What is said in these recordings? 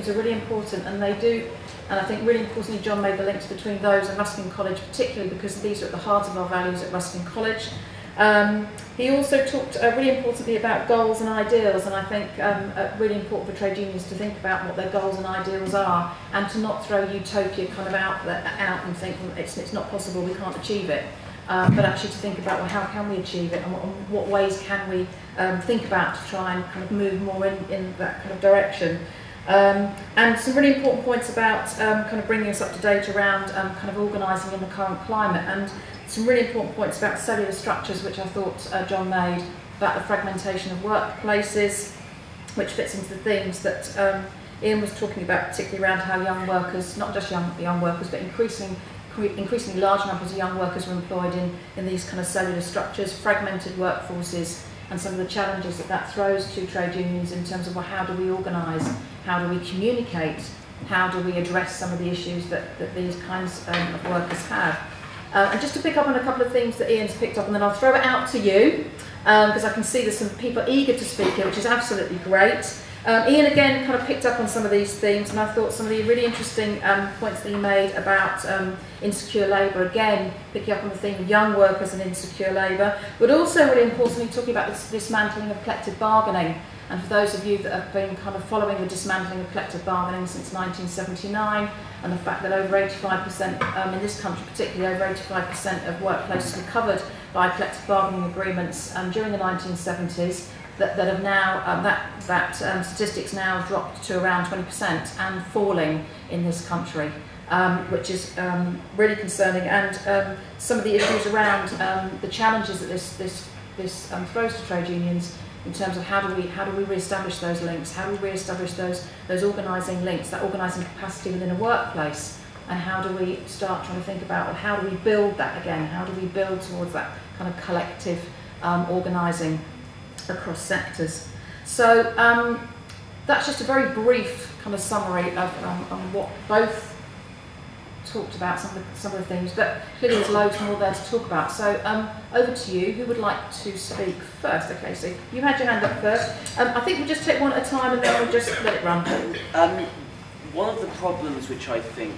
unions are really important, and they do, and I think really importantly John made the links between those and Ruskin College particularly, because these are at the heart of our values at Ruskin College. He also talked really importantly about goals and ideals, and I think really important for trade unions to think about what their goals and ideals are, and to not throw utopia kind of out and think, well, it's not possible, we can't achieve it, but actually to think about, well, how can we achieve it, and what ways can we think about to try and kind of move more in that kind of direction. And some really important points about kind of bringing us up to date around kind of organising in the current climate, and some really important points about cellular structures, which I thought John made, about the fragmentation of workplaces, which fits into the themes that Ian was talking about, particularly around how young workers, not just young workers, but increasingly large numbers of young workers were employed in these kind of cellular structures, fragmented workforces, and some of the challenges that throws to trade unions in terms of, well, how do we organise, how do we communicate, how do we address some of the issues that these kinds of workers have. And just to pick up on a couple of themes that Ian's picked up, and then I'll throw it out to you, because I can see there's some people eager to speak here, which is absolutely great. Ian again kind of picked up on some of these themes, and I thought some of the really interesting points that he made about insecure labour, again picking up on the theme of young workers and insecure labour, but also really importantly talking about this dismantling of collective bargaining. And for those of you that have been kind of following the dismantling of collective bargaining since 1979, and the fact that over 85%, in this country particularly, over 85% of workplaces were covered by collective bargaining agreements during the 1970s, that have now, that statistics now dropped to around 20% and falling in this country, which is really concerning. And some of the issues around the challenges that this throws to trade unions, in terms of how do we re-establish those links, how do we re-establish those organising links, that organising capacity within a workplace, and how do we start trying to think about, well, how do we build that again, how do we build towards that kind of collective organising across sectors. So that's just a very brief kind of summary of what both talked about, some of the things, but clearly there's loads more there to talk about. So over to you. Who would like to speak first? Okay, so you had your hand up first. I think we'll just take one at a time and then we'll just let it run. One of the problems which I think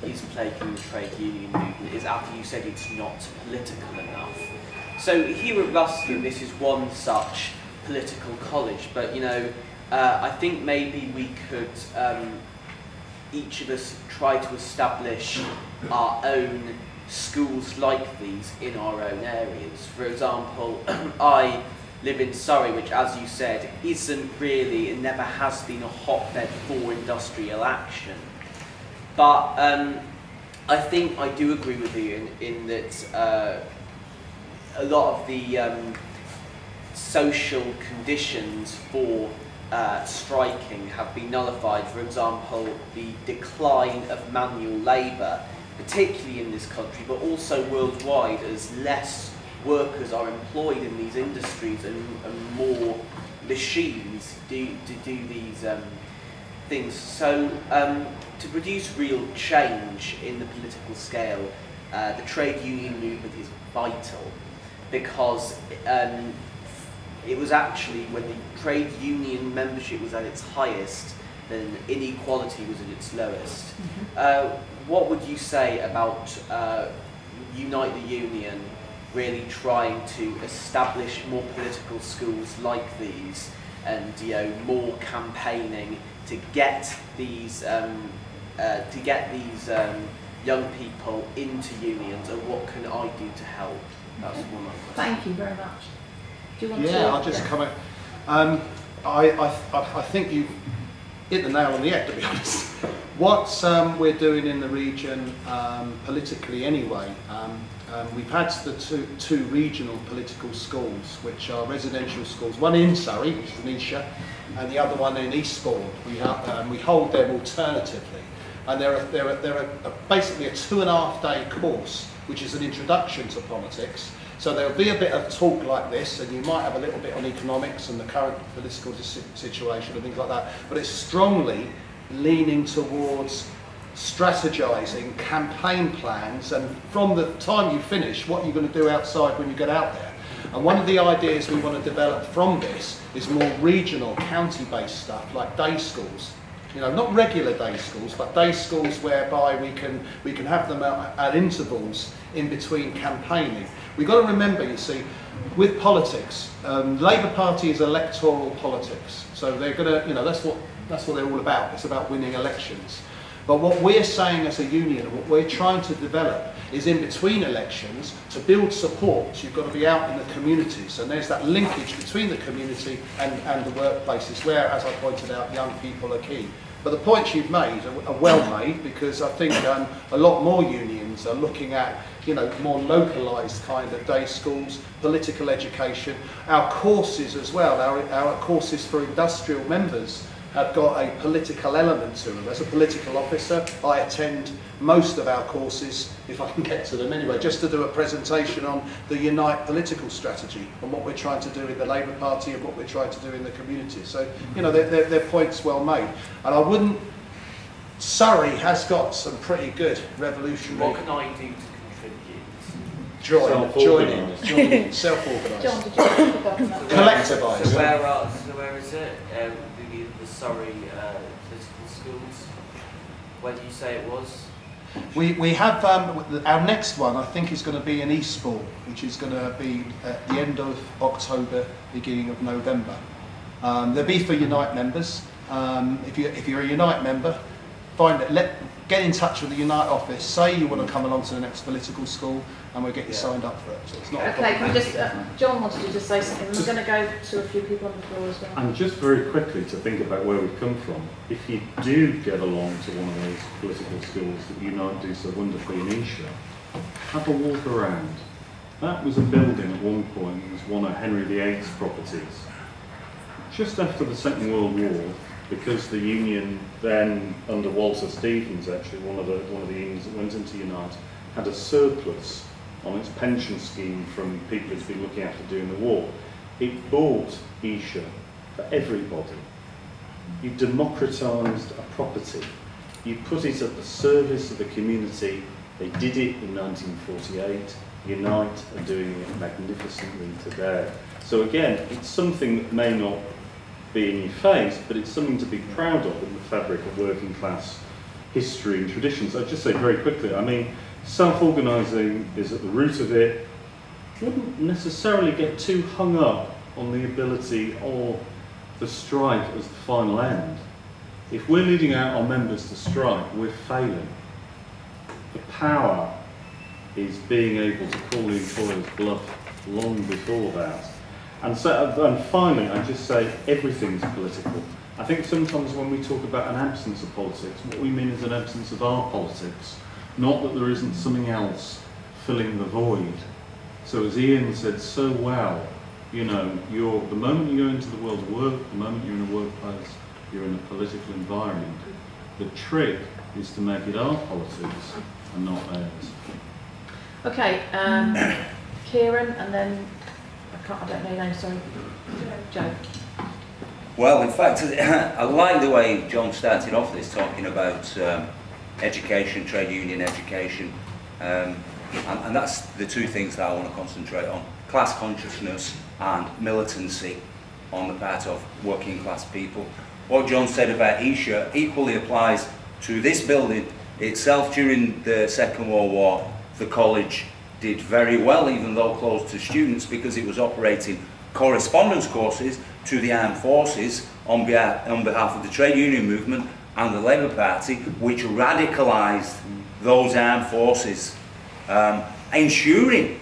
is plaguing the trade union movement is, after you said, it's not political enough. So here at Ruskin, this is one such political college, but you know, I think maybe we could, each of us, try to establish our own schools like these in our own areas. For example, I live in Surrey, which, as you said, isn't really, and never has been, a hotbed for industrial action. But I think I do agree with you in that a lot of the social conditions for striking have been nullified. For example, the decline of manual labour, particularly in this country, but also worldwide, as less workers are employed in these industries and more machines do these things. So to produce real change in the political scale, the trade union movement is vital, because it was actually when the trade union membership was at its highest, then inequality was at its lowest. What would you say about Unite the Union really trying to establish more political schools like these, and more campaigning to get these young people into unions, and what can I do to help? That's one of the questions. Thank you very much. Do you want to? I'll just comment. I think you've hit the nail on the head, to be honest. What we're doing in the region, politically anyway, we've had the two regional political schools, which are residential schools, one in Surrey, which is Nisha, and the other one in Eastbourne. We hold them alternatively. And they're basically a 2.5-day course, which is an introduction to politics. So there'll be a bit of talk like this, and you might have a little bit on economics and the current political situation and things like that, but it's strongly leaning towards strategizing campaign plans, and from the time you finish, what you're going to do outside when you get out there. And one of the ideas we want to develop from this is more regional, county-based stuff, like day schools, You know, not regular day schools, but day schools whereby we can have them at intervals in between campaigning. We've got to remember, you see, with politics, Labour Party is electoral politics. So they're going to, you know, that's what they're all about. It's about winning elections. But what we're saying as a union, and what we're trying to develop, is in between elections, to build support, you've got to be out in the communities. And there's that linkage between the community and the workplaces where, as I pointed out, young people are key. But the points you've made are well made, because I think a lot more unions are looking at, you know, more localised kind of day schools, political education, our courses as well, our courses for industrial members have got a political element to them. As a political officer, I attend most of our courses, if I can get to them anyway, just to do a presentation on the Unite political strategy and what we're trying to do in the Labour Party and what we're trying to do in the community. So, you know, they're points well made. And I wouldn't... Surrey has got some pretty good revolutionary... What can I do to contribute? Join in, self-organised. John, did you pick up on that? Collectivise. So where is it? The Surrey political schools. Where do you say it was? We have our next one. I think is going to be in Eastbourne, which is going to be at the end of October, beginning of November. They'll be for Unite members. If you're a Unite member, get in touch with the Unite office. Say you want to come along to the next political school, and we'll get you signed up for it. So it's not a problem. Can we just, John wanted to just say something. We're going to go to a few people on the floor as well. And just very quickly to think about where we've come from, if you do get along to one of those political schools that Unite do so wonderfully in Esher, have a walk around. That was a building at one point, it was one of Henry VIII's properties. Just after the Second World War, because the union then, under Walter Stevens actually, one of the unions that went into Unite, had a surplus on its pension scheme from people who'd been looking after during the war. It bought Esher for everybody. You democratised a property. You put it at the service of the community. They did it in 1948. Unite are doing it magnificently today. So again, it's something that may not be in your face, but it's something to be proud of in the fabric of working class history and traditions. I'd just say very quickly, I mean, self-organising is at the root of it. Wouldn't necessarily get too hung up on the ability of the strike as the final end. If we're leading out our members to strike, we're failing. The power is being able to call the employer's bluff long before that. And finally, I just say everything's political. I think sometimes when we talk about an absence of politics, what we mean is an absence of our politics, not that there isn't something else filling the void. So as Ian said so well, you know, the moment you go into the world of work, the moment you're in a workplace, you're in a political environment. The trick is to make it our politics and not theirs. Okay, Kieran, and then I don't know your name, sorry. Joe. Well, in fact, I like the way John started off this, talking about education, trade union education, and that's the two things that I want to concentrate on: class consciousness and militancy on the part of working class people. What John said about Esher equally applies to this building itself. During the Second World War, the college did very well, even though closed to students, because it was operating correspondence courses to the armed forces on behalf of the trade union movement and the Labour Party, which radicalised those armed forces, ensuring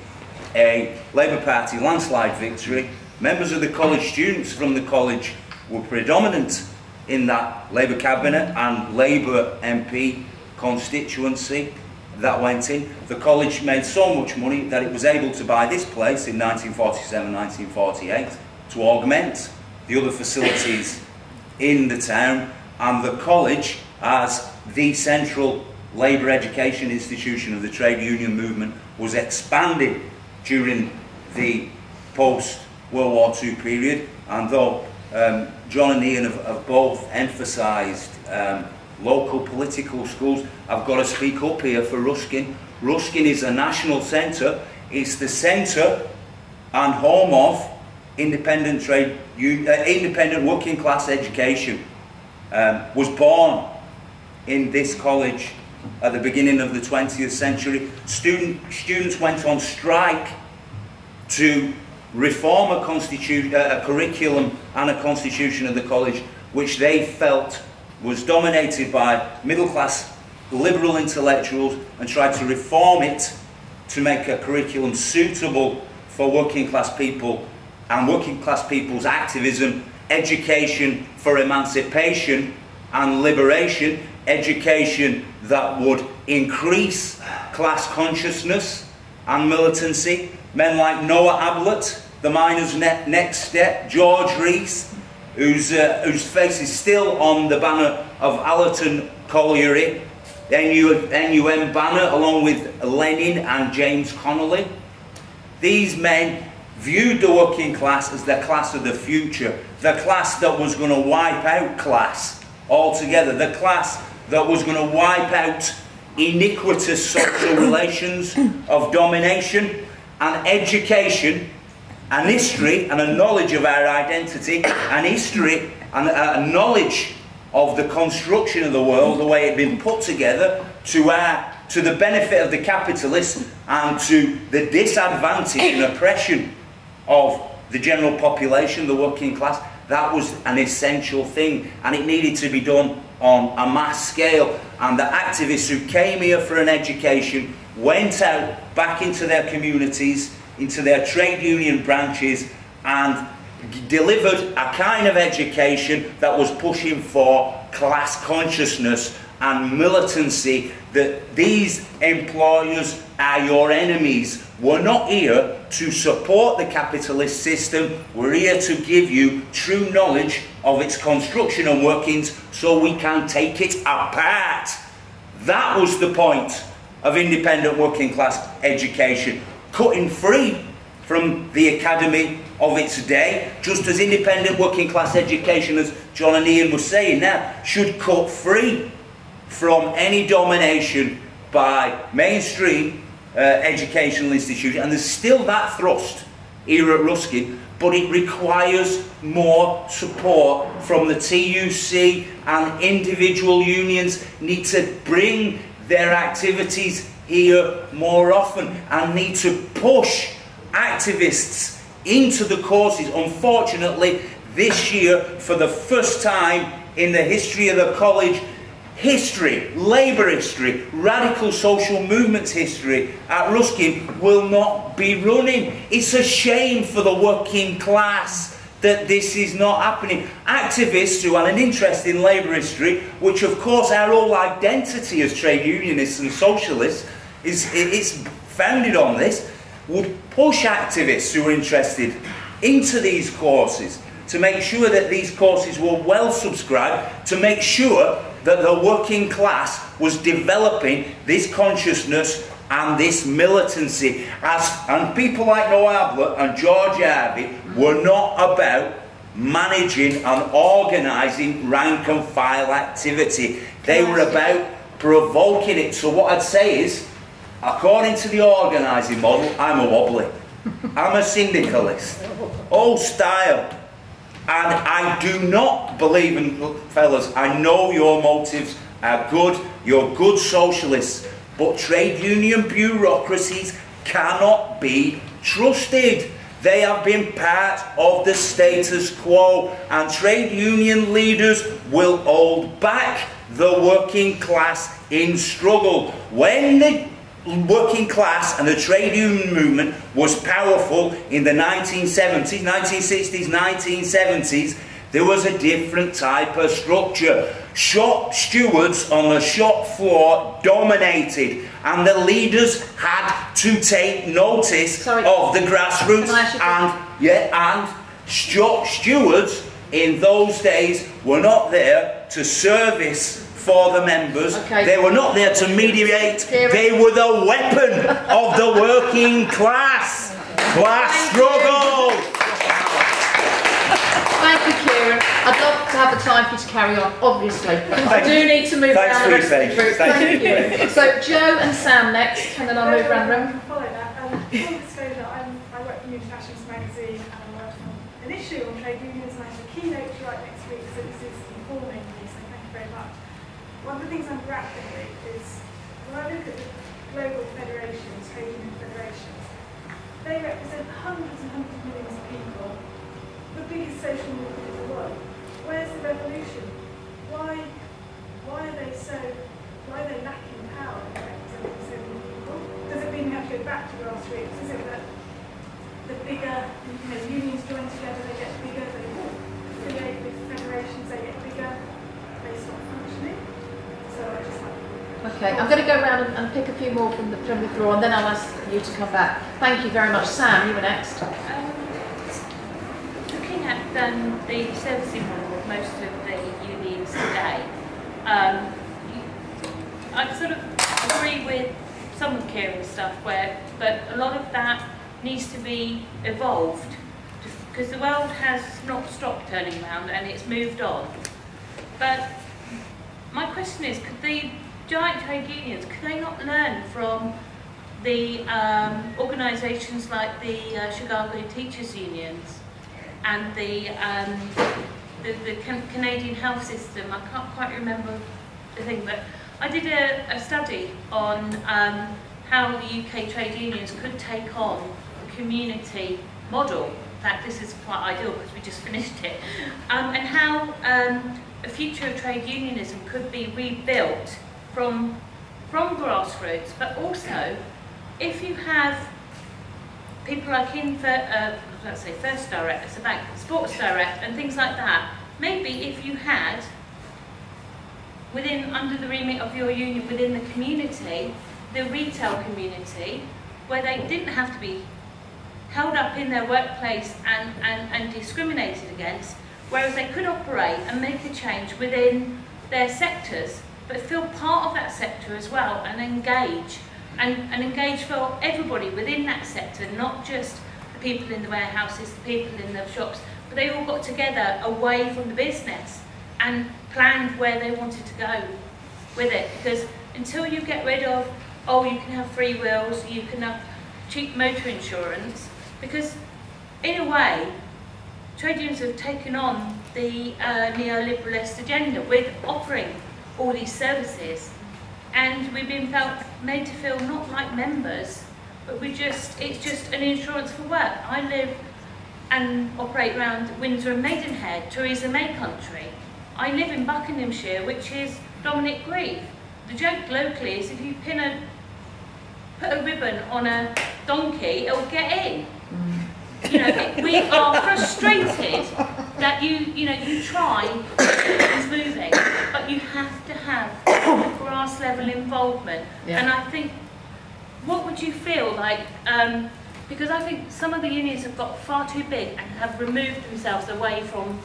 a Labour Party landslide victory. Members of the college, students from the college, were predominant in that Labour cabinet and Labour MP constituency that went in. The college made so much money that it was able to buy this place in 1947-1948 to augment the other facilities in the town, and the college, as the central labour education institution of the trade union movement, was expanded during the post-World War II period. And though John and Ian have both emphasised local political schools, I've got to speak up here for Ruskin. Ruskin is a national centre. It's the centre and home of independent working class education. was born in this college at the beginning of the 20th century. Students went on strike to reform a curriculum and a constitution of the college which they felt was dominated by middle-class liberal intellectuals, and tried to reform it to make a curriculum suitable for working class people and working class people's activism, education for emancipation and liberation, education that would increase class consciousness and militancy. Men like Noah Ablett, the miners' next step, George Rees, whose face is still on the banner of Allerton Colliery, the NUM banner, along with Lenin and James Connolly. These men viewed the working class as the class of the future, the class that was going to wipe out class altogether, the class that was going to wipe out iniquitous social relations of domination, and education and history and a knowledge of our identity and history and a knowledge of the construction of the world, the way it had been put together to the benefit of the capitalists and to the disadvantage and oppression of the general population, the working class. That was an essential thing, and it needed to be done on a mass scale. And the activists who came here for an education went out back into their communities, into their trade union branches, and delivered a kind of education that was pushing for class consciousness and militancy, that these employers are your enemies. We're not here to support the capitalist system, we're here to give you true knowledge of its construction and workings so we can take it apart. That was the point of independent working class education, cutting free from the academy of its day, just as independent working class education, as John and Ian were saying now, should cut free from any domination by mainstream educational institutions. And there's still that thrust here at Ruskin, but it requires more support from the TUC, and individual unions need to bring their activities here more often and need to push activists into the courses. Unfortunately, this year, for the first time in the history of the college, history, labour history, radical social movements history at Ruskin will not be running. It's a shame for the working class that this is not happening. Activists who had an interest in labour history, which of course our whole identity as trade unionists and socialists is founded on this, would push activists who are interested into these courses to make sure that these courses were well subscribed, to make sure that the working class was developing this consciousness and this militancy. And people like Noah Ablett and George Harvey were not about managing and organising rank and file activity. They were about provoking it. So what I'd say is, according to the organising model, I'm a wobbly. I'm a syndicalist. Old style. And I do not believe in, look, fellas, I know your motives are good, you're good socialists, but trade union bureaucracies cannot be trusted. They have been part of the status quo, and trade union leaders will hold back the working class in struggle. When the working class and the trade union movement was powerful in the 1970s, 1960s, 1970s, there was a different type of structure. Shop stewards on the shop floor dominated, and the leaders had to take notice of the grassroots. And shop stewards in those days were not there to service for the members. They were not there to mediate. They were the weapon of the working class. Class struggle. Thank you, Kieran. I'd love to have the time for you to carry on, obviously. I do need to move around the rest of the group. Thank you. So Joe and Sam next, and then I'll move around the room. Follow that. Full disclosure, I work for Internationalist magazine, and I work on an issue on trade unions, and I have a keynote to write next week, so this is informing me. So the things I'm grappling with is, when I look at the global federations, trade union federations, they represent hundreds and hundreds of millions of people, the biggest social movement in the world. Where's the revolution? Why are they lacking power in representing so many people? Does it mean we have to go back to grassroots? Is it that the bigger, unions join together, they get bigger, they affiliate with federations, they get bigger, they stop functioning? So I just Okay, I'm going to go around and pick a few more from the floor, and then I'll ask you to come back. Thank you very much. Sam, you were next. Looking at the servicing model of most of the unions today, I sort of agree with some of Kieran's stuff, but a lot of that needs to be evolved, because the world has not stopped turning around and it's moved on. But my question is, could the giant trade unions, could they not learn from the organisations like the Chicago Teachers Unions and the Canadian health system? I can't quite remember the thing, but I did a study on how the UK trade unions could take on a community model. In fact, this is quite ideal because we just finished it. And how a future of trade unionism could be rebuilt from grassroots, but also if you have people like let's say First Direct, it's a bank, Sports Direct and things like that, maybe if you had under the remit of your union within the community, the retail community, where they didn't have to be held up in their workplace and discriminated against, whereas they could operate and make a change within their sectors, but feel part of that sector as well and engage. And engage for everybody within that sector, not just the people in the warehouses, the people in the shops, but they all got together away from the business and planned where they wanted to go with it. Because until you get rid of, oh, you can have free wheels, you can have cheap motor insurance, because in a way, trade unions have taken on the neoliberalist agenda with offering all these services, and we've been made to feel not like members, but it's just an insurance for work. I live and operate around Windsor and Maidenhead, Theresa May country. I live in Buckinghamshire, which is Dominic Grieve. The joke locally is if you put a ribbon on a donkey, it'll get in. We are frustrated that you try to get things moving, but you have to have grass level involvement. Yeah. And I think, what would you feel like? Because I think some of the unions have got far too big and have removed themselves away from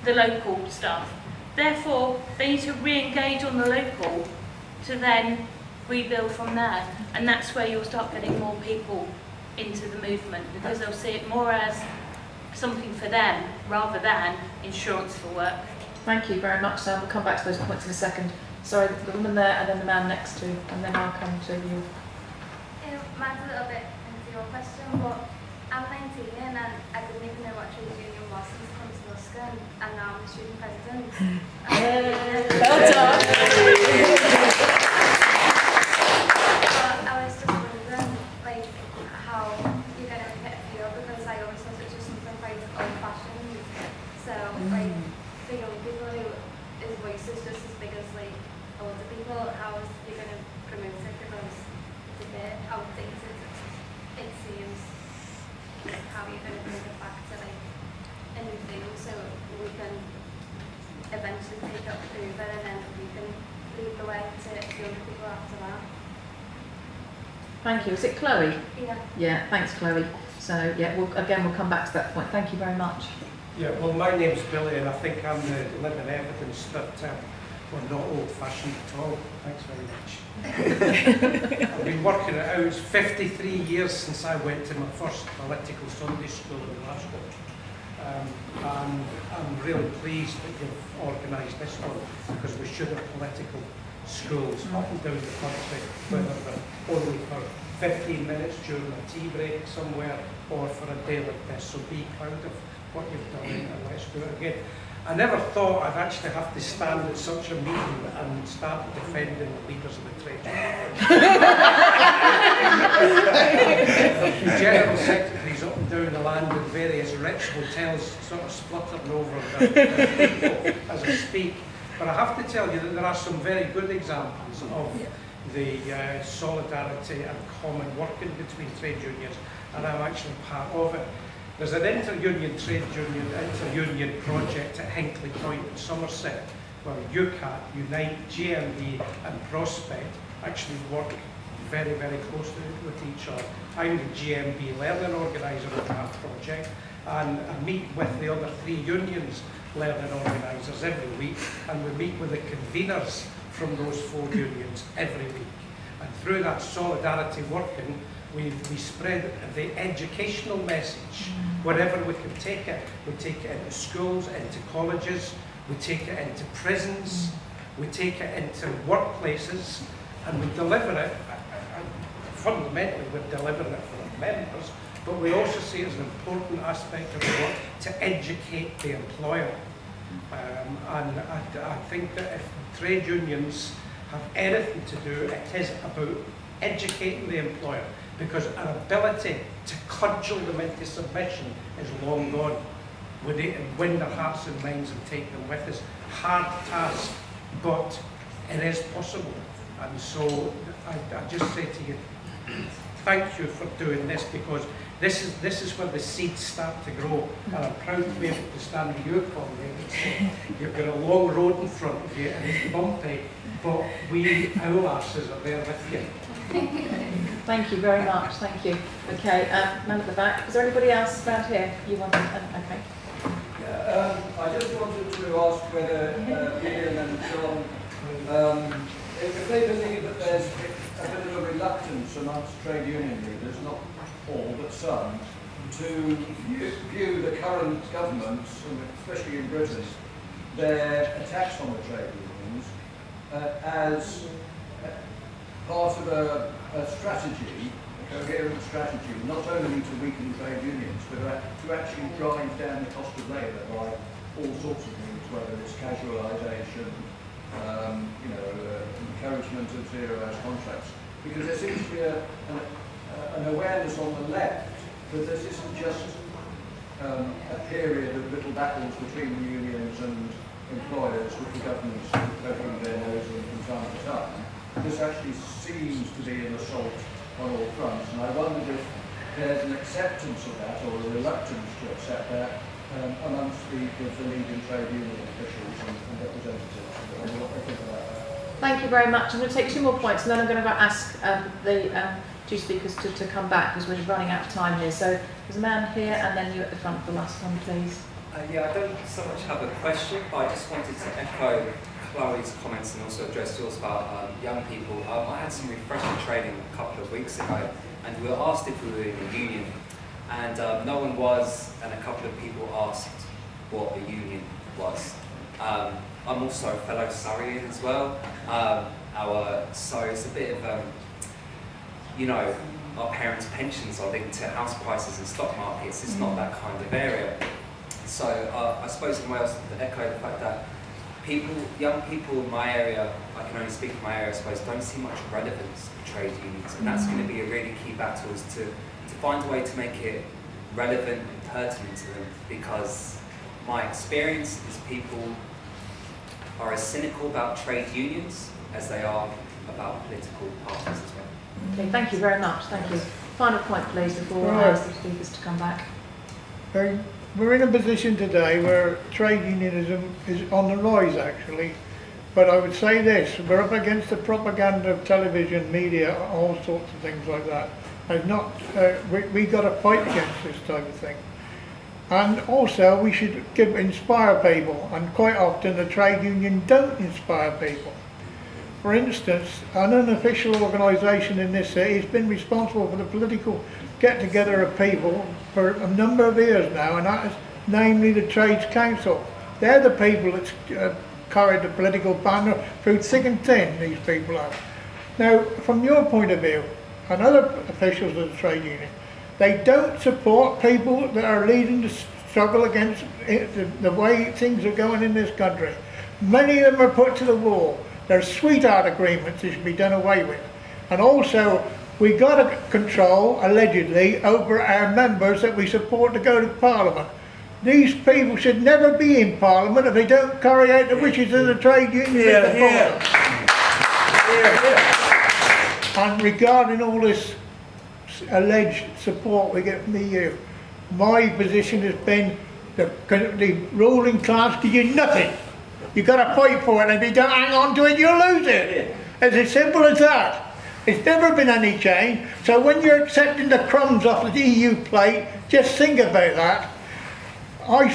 the local stuff. Therefore, they need to re-engage on the local to then rebuild from there. And that's where you'll start getting more people into the movement, because they'll see it more as something for them rather than insurance for work. Thank you very much, Sam. We'll come back to those points in a second. Sorry, the woman there and then the man next to, and then I'll come to you. Mine's a little bit into your question, but I'm 19 and I didn't even know what trade union was since I come to Luscombe, and now I'm the student president. Well done. But I was just wondering, like, how you're going to make it feel, because I always thought it was just something quite old-fashioned. So, like, for young people whose voice is just as big as, like, older people, how is you going to promote it? Because it's a bit outdated, it seems. Like, how you're going to bring it back to, like, a new thing, so we can eventually take up over, and then we can lead the way to young people after that. Thank you. Is it Chloe? Yeah. Yeah, thanks, Chloe. So, yeah, we'll come back to that point. Thank you very much. Yeah, well, my name's Billy, and I think I'm the living evidence that we're not old-fashioned at all. Thanks very much. I've been working it out. It's 53 years since I went to my first political Sunday school in Glasgow. And I'm really pleased that you've organised this one, because we should have political schools up and down the country, whether they're only for 15 minutes during a tea break somewhere or for a day like this. So be proud of what you've done and let's do it again. I never thought I'd actually have to stand at such a meeting and start defending the leaders of the trade union. The general secretaries up and down the land in various rich hotels sort of spluttering over their people as I speak. But I have to tell you that there are some very good examples of the solidarity and common working between trade unions, and I'm actually part of it. There's an inter-union trade union, inter-union project at Hinkley Point in Somerset, where UCAT, Unite, GMB and Prospect actually work very, very closely with each other. I'm the GMB learning organiser of that project, and I meet with the other 3 unions learning organisers every week, and we meet with the conveners from those 4 unions every week. And through that solidarity working, we spread the educational message wherever we can take it. We take it into schools, into colleges, we take it into prisons, we take it into workplaces, and we deliver it. Fundamentally, we're delivering it for the members, but we also see it as an important aspect of the work to educate the employer. And I think that if trade unions have anything to do, it is about educating the employer, because our ability to cudgel them into submission is long gone. We need to win their hearts and minds and take them with us. Hard task, but it is possible. And so I just say to you, thank you for doing this, because this is where the seeds start to grow. And I'm proud to be able to stand with you, Colleen, and say, you've got a long road in front of you and it's bumpy, but we owlasses are there with you. Thank you very much, thank you. Okay, man at the back. Is there anybody else around here? You want to, okay. Yeah, I just wanted to ask whether Ian and John, if they believe that there's a bit of a reluctance amongst trade union leaders, not all but some, to view the current governments, especially in Britain, their attacks on the trade unions as part of a strategy, a coherent strategy, not only to weaken trade unions, but to actually drive down the cost of labour by all sorts of means, whether it's casualisation, encouragement of zero-hours contracts. Because there seems to be an awareness on the left that this isn't just a period of little battles between the unions and employers with the governments poking their nose in from time to time. This actually seems to be an assault on all fronts, and I wondered if there's an acceptance of that, or a reluctance to accept that, amongst the leading trade union officials and representatives. And what they think about that. Thank you very much. I'm going to take 2 more points, and then I'm going to ask the 2 speakers to come back, because we're running out of time here. So there's a man here, and then you at the front for the last one, please. Yeah, I don't so much have a question, but I just wanted to echo Chloe's comments and also address yours about young people. I had some refresher training a couple of weeks ago, and we were asked if we were in a union, and no one was, and a couple of people asked what a union was. I'm also a fellow Surreyan as well, so it's a bit of, our parents' pensions are linked to house prices and stock markets. It's not that kind of area. So I suppose in Wales, to echo the fact that young people in my area, I can only speak for my area, I suppose, don't see much relevance to trade unions, and that's going to be a really key battle, is to find a way to make it relevant and pertinent to them, because my experience is people are as cynical about trade unions as they are about political parties as well. Okay, thank you very much, thank you. Final point, please, before I ask the speakers to come back. We're in a position today where trade unionism is on the rise, actually. But I would say this, we're up against the propaganda of television, media, all sorts of things like that. We've got to fight against this type of thing. And also we should inspire people, and quite often the trade union don't inspire people. For instance, an unofficial organisation in this city has been responsible for the political get-together of people for a number of years now, and that is namely the Trades Council. They're the people that carried the political banner through thick and thin, these people have. Now, from your point of view, and other officials of the trade union, they don't support people that are leading the struggle against the way things are going in this country. Many of them are put to the wall. They're sweetheart agreements that should be done away with. And also, we got to control, allegedly, over our members that we support to go to Parliament. These people should never be in Parliament if they don't carry out the wishes of the trade union. And regarding all this alleged support we get from the EU, my position has been the ruling class give you nothing. You've got to fight for it, and if you don't hang on to it, you'll lose it. It's as simple as that. It's never been any change, so when you're accepting the crumbs off the EU plate, just think about that. I'll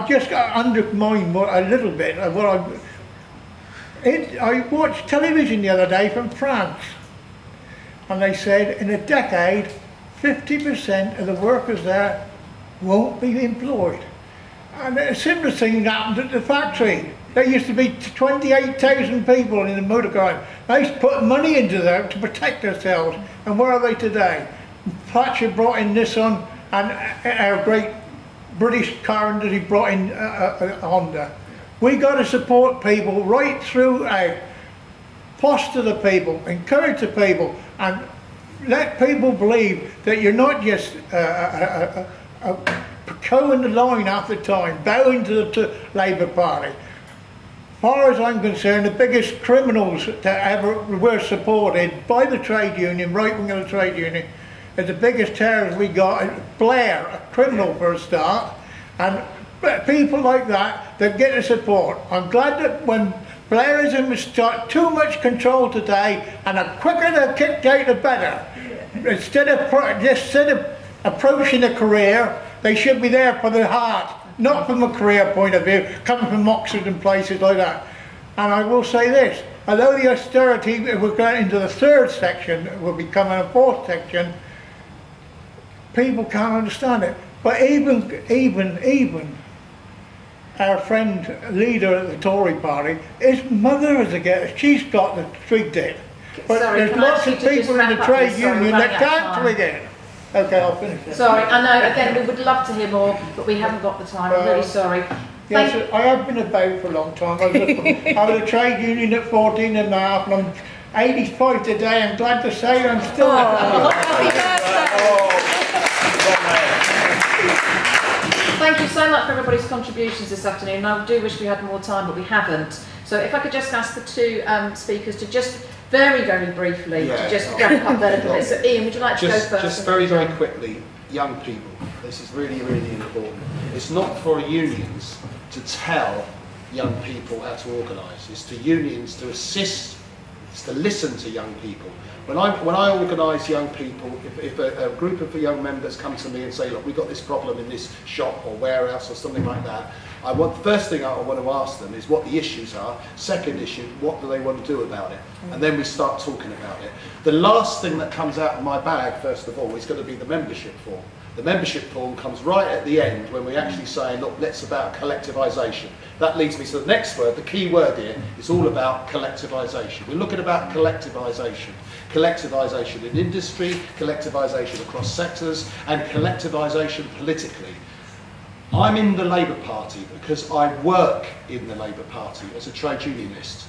just undermine a little bit of what I watched television the other day from France, and they said in a decade 50% of the workers there won't be employed. And a similar thing happened at the factory. There used to be 28,000 people in the motor car. They put money into that to protect themselves, and where are they today? Thatcher brought in Nissan, and our great British car industry brought in Honda. We got to support people right throughout. Foster the people, encourage the people, and let people believe that you're not just towing the line half the time, bowing to the Labour Party. As far as I'm concerned, the biggest criminals that ever were supported by the trade union, right wing of the trade union, is the biggest terrorist we got. Blair, a criminal for a start, and people like that get the support. I'm glad that when Blairism has got too much control today, and the quicker they're kicked out, the better. Instead of approaching a career, they should be there for the heart, not from a career point of view, coming from Oxford and places like that. And I will say this, although the austerity, we're going into the third section, will become a fourth section, people can't understand it. But even our friend, leader of the Tory party, his mother is against, she's got the twig it. But there's lots of people in the trade union that can't twig it. Okay, I'll finish it. Sorry, I know, again, we would love to hear more, but we haven't got the time. I'm really sorry. Yes, I have been about for a long time. I was a trade union at 14 and a half, and I'm 85 today. I'm glad to say I'm still happy birthday. Thank you so much for everybody's contributions this afternoon. I do wish we had more time, but we haven't. So if I could just ask the two speakers to just very, very briefly to just wrap up there a little bit. So Ian, would you like to go first? Just very, very quickly, young people. This is really, really important. It's not for unions to tell young people how to organise. It's to unions to assist, it's to listen to young people. When I organise young people, if a group of young members come to me and say, look, we've got this problem in this shop or warehouse or something like that, first thing I want to ask them is what the issues are. Second issue, what do they want to do about it? And then we start talking about it. The last thing that comes out of my bag, first of all, is going to be the membership form. The membership form comes right at the end when we actually say, look, let's about collectivisation. That leads me to the next word. The key word here is all about collectivisation. We're looking about collectivisation. Collectivisation in industry, collectivisation across sectors, and collectivisation politically. I'm in the Labour Party because I work in the Labour Party as a trade unionist.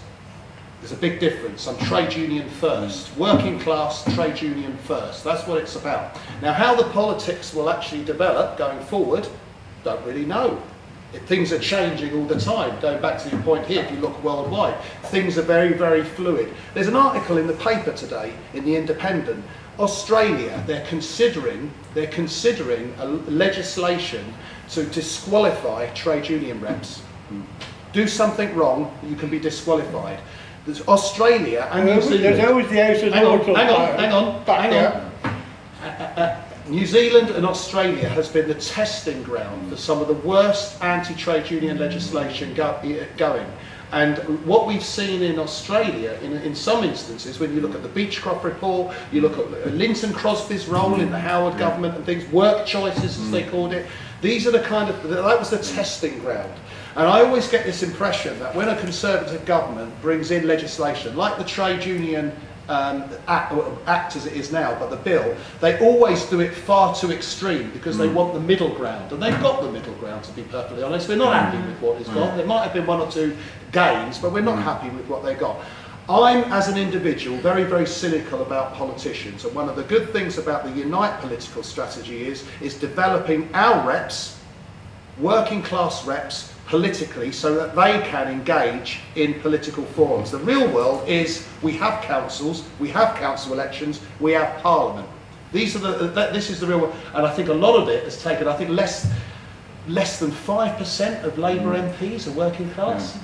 There's a big difference. I'm trade union first. Working class, trade union first. That's what it's about. Now, how the politics will actually develop going forward, don't really know. Things are changing all the time. Going back to your point here, if you look worldwide, things are very, very fluid. There's an article in the paper today, in The Independent. Australia, they're considering a legislation to disqualify trade union reps. Do something wrong, you can be disqualified. There's Australia and New Zealand. There's always the House of Lords. Hang on. New Zealand and Australia has been the testing ground for some of the worst anti-trade union legislation going. And what we've seen in Australia, in some instances, when you look at the Beechcroft report, you look at Linton Crosby's role in the Howard government and things, work choices as they called it, these are the kind of, that was the testing ground. And I always get this impression that when a Conservative government brings in legislation, like the Trade Union Act as it is now, but the bill, they always do it far too extreme because they want the middle ground, and they've got the middle ground, to be perfectly honest. We're not happy with what it's got. There might have been one or two gains, but we're not happy with what they got. I'm, as an individual, very, very cynical about politicians, and one of the good things about the Unite political strategy is developing our reps, working class reps, politically, so that they can engage in political forums. The real world is we have councils, we have council elections, we have parliament. These are this is the real world, and I think a lot of it has taken, I think less than 5% of Labour MPs are working class.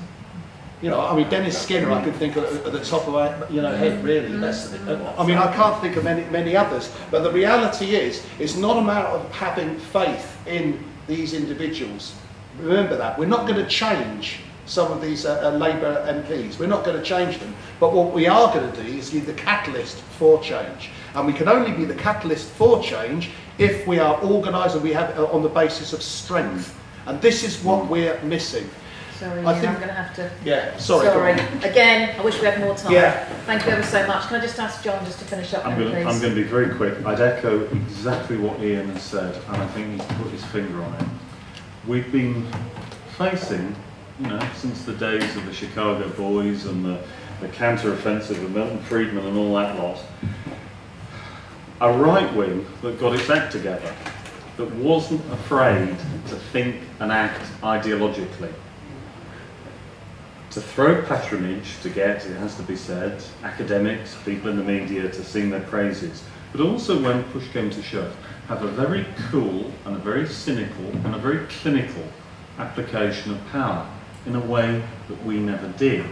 You know, I mean, Dennis Skinner, I can think at the top of my head, really. I mean, I can't think of many others, but the reality is, it's not a matter of having faith in these individuals. Remember that. We're not going to change some of these Labour MPs. We're not going to change them. But what we are going to do is be the catalyst for change. And we can only be the catalyst for change if we are organised and we have on the basis of strength. And this is what we're missing. Sorry, I'm going to have to... Yeah, sorry. Again, I wish we had more time. Yeah. Thank you ever so much. Can I just ask John just to finish up, please? I'm going to be very quick. I'd echo exactly what Ian has said, and I think he's put his finger on it. We've been facing, since the days of the Chicago Boys and the counter-offensive of Milton Friedman and all that lot, a right wing that got its act together, that wasn't afraid to think and act ideologically, to throw patronage to get, it has to be said, academics, people in the media to sing their praises, but also when push came to shove, have a very cool and a very cynical and a very clinical application of power in a way that we never did.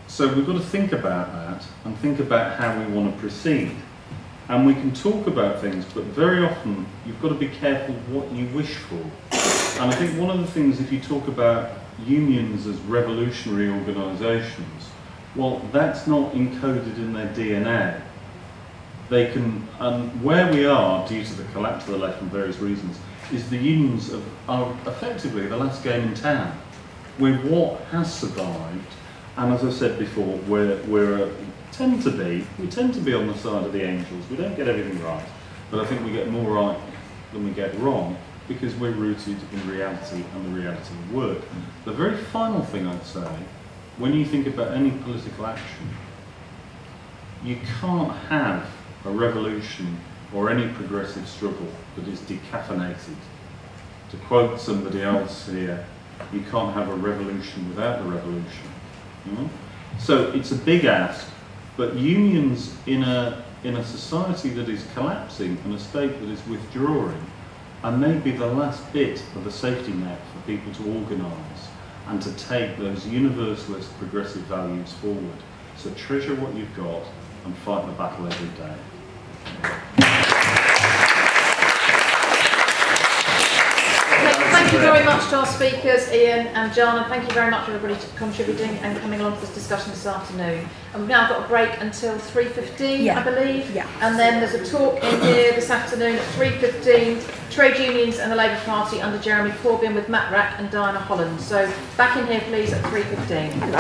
So we've got to think about that and think about how we want to proceed. And we can talk about things, but very often you've got to be careful what you wish for. And I think one of the things, if you talk about unions as revolutionary organisations, well, that's not encoded in their DNA. They can, where we are, due to the collapse of the left and various reasons, is the unions are effectively the last game in town. We're what has survived, and as I said before, we tend to be on the side of the angels. We don't get everything right, but I think we get more right than we get wrong, because we're rooted in reality and the reality of work. The very final thing I'd say, when you think about any political action, you can't have a revolution or any progressive struggle that is decaffeinated. To quote somebody else here, you can't have a revolution without the revolution. So it's a big ask, but unions in a society that is collapsing and a state that is withdrawing are maybe the last bit of a safety net for people to organise and to take those universalist progressive values forward. So treasure what you've got and fight the battle every day. Thank you very much to our speakers, Ian and John, and thank you very much everybody for contributing and coming along to this discussion this afternoon. And we've now got a break until 3:15, I believe. Yeah. And then there's a talk in here this afternoon at 3:15, Trade Unions and the Labour Party under Jeremy Corbyn with Matt Rack and Diana Holland. So back in here please at 3:15.